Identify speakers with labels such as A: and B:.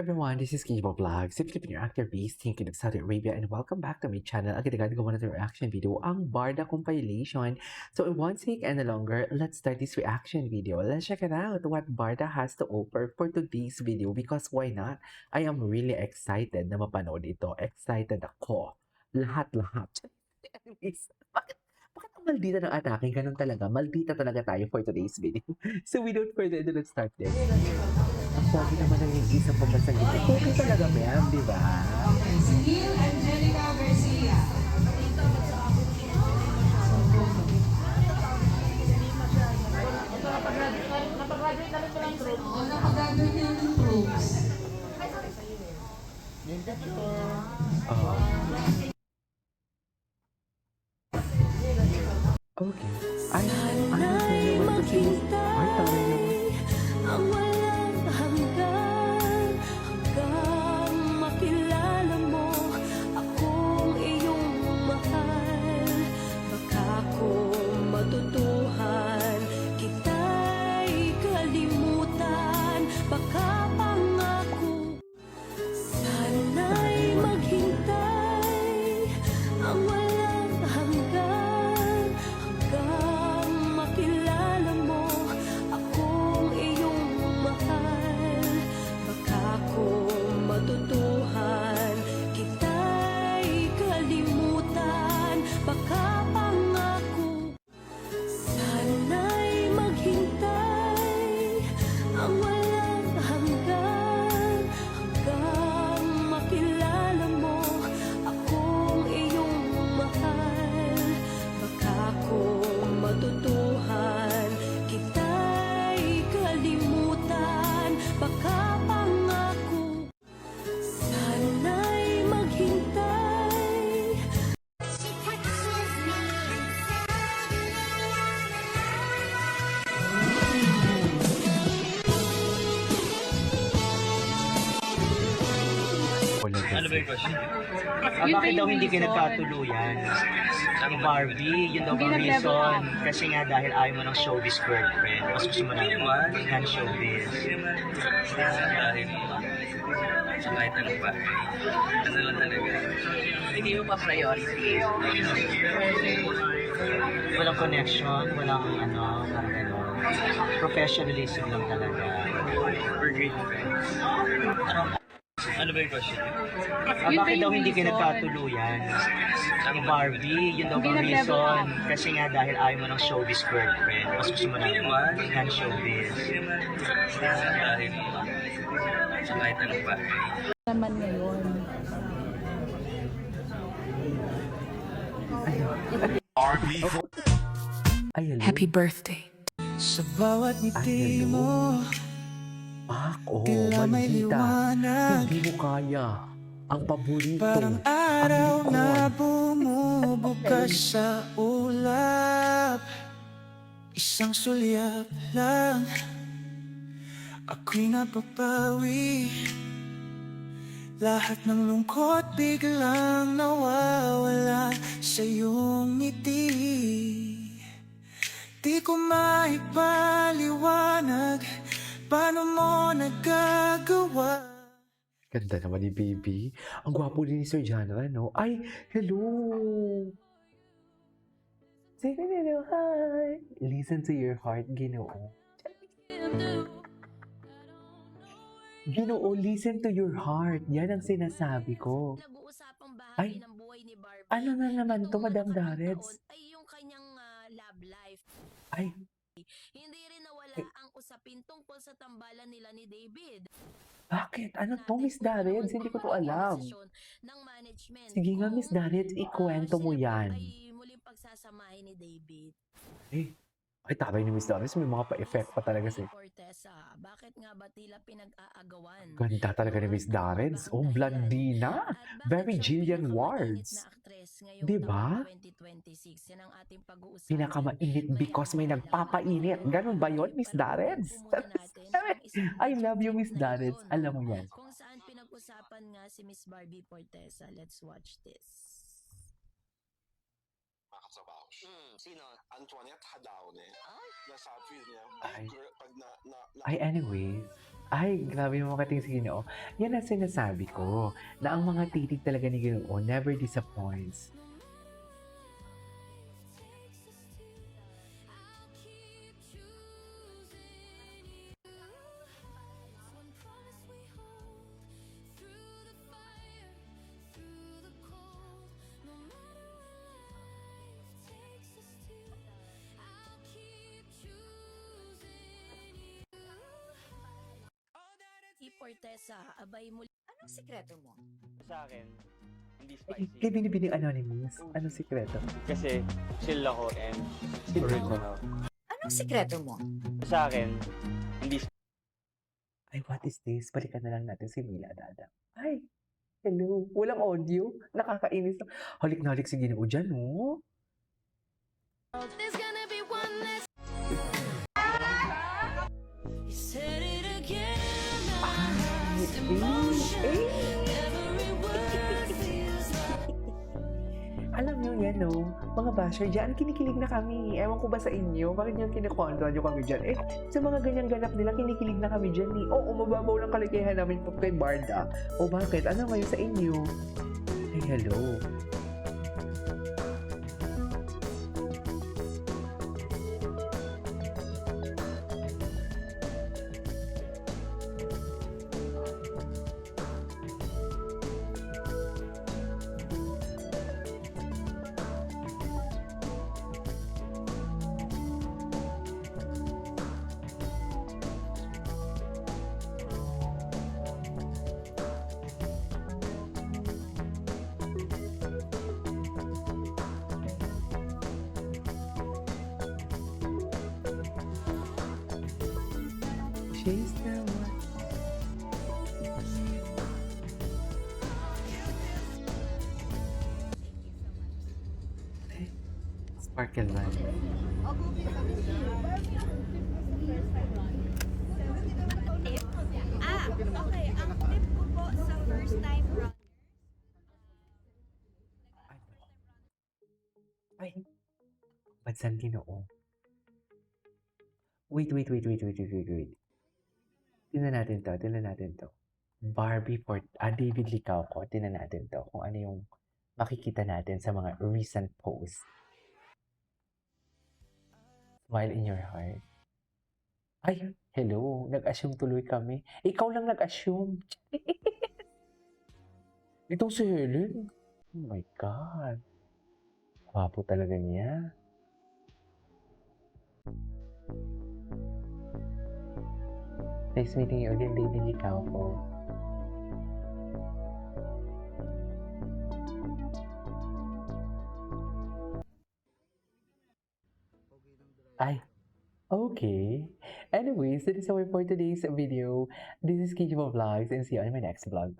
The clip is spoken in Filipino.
A: Everyone, this is Kibo Vlog, simply pin your actor based thinking of Saudi Arabia, and welcome back to my channel. Agad-agad gawa natin reaction video, ang Barda compilation. So in one take and no longer, let's start this reaction video. Let's check it out what Barda has to offer for today's video because why not? I am really excited na mapanood ito. Excited ako. Lahat-lahat. Anyways, bakit ang maldita ng atake? Ganun talaga. Maldita talaga tayo for today's video. So without further ado, let's start this. Ang pogi naman ng isang pambansang ito. Pogi talaga, ma'am, di ba?
B: Si Neil Angelica Garcia. Napag-graduate na ng troops.
A: Okay. Ay, ano to si Ay, tama naman.
C: Ang walang hanggan hanggang makilala mo akong iyong mahal. Baka kung matutuhan kita'y kalimutan. Baka pangako sana'y maghintay. Ang walang hanggan hanggang makilala mo akong iyong mahal. Baka kung matutuhan kita'y kalimutan. Baka pangako sana'y maghintay. Ang walang hanggan hanggang makilala mo akong iyong mahal. Baka kung matutuhan kita'y kalimutan. Baka pangako sana'y maghintay.
D: Ano ba yung question?
E: Bakit daw hindi kayo nagkatuluyan? Ni Barbie, yun daw bang reason? Kasi nga dahil ayaw mo ng showbiz girlfriend. Mas gusto mo ng non-showbiz.
D: Dahil sa kahit anong bagay. Ano lang talaga. Hindi mo pa priority.
E: Walang connection, walang parang professionalism lang talaga.
D: We're great friends. Ano ba yung question?
E: Bakit daw hindi kayo nagkatuluyan? Ni Barbie, yun daw bang reason? Kasi nga dahil ayaw mo ng showbiz girlfriend. Mas gusto mo ng non-showbiz.
D: Dahil sa kahit anong bagay.
F: Naman ngayon.
A: Ay, hello.
C: Happy birthday.
G: Sa bawat
A: Ay,
G: ngiti
A: hello.
G: mo,
A: Tila
G: may
A: maldita.
G: liwanag.
A: Hindi mo kaya. Ang paborito.
G: Parang
A: ang
G: araw
A: likod.
G: na bumubukas sa ulap. Isang sulyap lang, ako'y napapawi. Lahat ng lungkot biglang nawawala sa iyong ngiti. Di ko maipaliwanag paano mo nagagawa.
A: Ganda naman ni Baby. Ang gwapo din ni Sir Janra, no? Ay, hello! Say hello, hi! Listen to your heart, Ginoo. Ginoo, listen to your heart. Yan ang sinasabi ko.
C: Nag-uusapang
A: Ay,
C: bahagi ng buhay ni Barbie.
A: ano na naman to,
C: Itong
A: Madam
C: nakaraang
A: Darets?
C: taon ay yung kanyang love life.
A: Ay,
C: Hindi rin nawala ang usapin tungkol sa tambalan nila ni David.
A: bakit? Ano to, Miss Darets? Hindi ko to alam.
C: Ng management.
A: Sige nga, Miss Darets, ikwento mo yan.
C: Ay muling pagsasamahin ni David.
A: Ay, tabay ni Miss Darets. May mga pa-effect pa talaga siya.
C: Fortesa, bakit nga ba tila pinag-aagawan?
A: Ganda talaga ni Miss Darets. Oh, Blandina. Very Jillian Wards. Di ba?
C: 2026. Yan ang ating pag-uusapan.
A: Pinakamainit because may nagpapainit. Ganun ba yun, Miss Darets? I love you, Miss Darets. Alam mo yan.
C: Kung saan pinag-usapan nga si Miss Barbie Fortesa. Let's watch this.
H: Makatrabaho siya.
C: Sino?
H: Antoinette Hadaone.
C: Ay,
H: Nasabi niya,
A: Ay.
H: pag
A: Ay, anyways. Ay, grabe yung makating si Ginoo. Yan ang sinasabi ko, na ang mga titig talaga ni Ginoo never disappoints.
C: Iportesa, abay mo.
F: Anong sikreto mo?
H: Sa akin, hindi
A: Ay,
H: spicy.
A: kay Binibining Anonymous. Anong sikreto?
H: Kasi chill ako and
A: Chill
H: original.
F: Anong sikreto mo?
H: Sa akin, hindi
A: Ay, what is this? Balikan na lang natin si Mila Dada. Ay, hello. Walang audio. Nakakainis. Halik na halik si Ginoo dyan, oh.
C: There's gonna be one less. You said it again.
A: Alam nyo yan, no? Mga basher dyan, kinikilig na kami. Ewan ko ba sa inyo? Bakit nyo kinikontra nyo kami dyan? Eh, sa mga ganyang ganap nila, kinikilig na kami dyan, eh. Oo, mababaw lang kaligayahan namin po kay Barda. O bakit? Ano ngayon sa inyo? Ay, hello. She's the one. Eh, Sparkle man.
F: Okay. Ang tip ko po sa first time round.
A: Ay, bansan Ginoo. Wait. Tingnan natin to. Barbie David Licauco. Tingnan natin to. Kung ano yung makikita natin sa mga recent posts. Smile in your heart. Ay, hello. Nag-assume tuloy kami. Ikaw lang nag-assume. Itong si Helen. Oh my God. Wapo talaga niya. Nice meeting you again, David Licauco. Ay, okay. Anyways, that is all for today's video. This is Kijibo Vlogs and see you on my next vlog. Bye.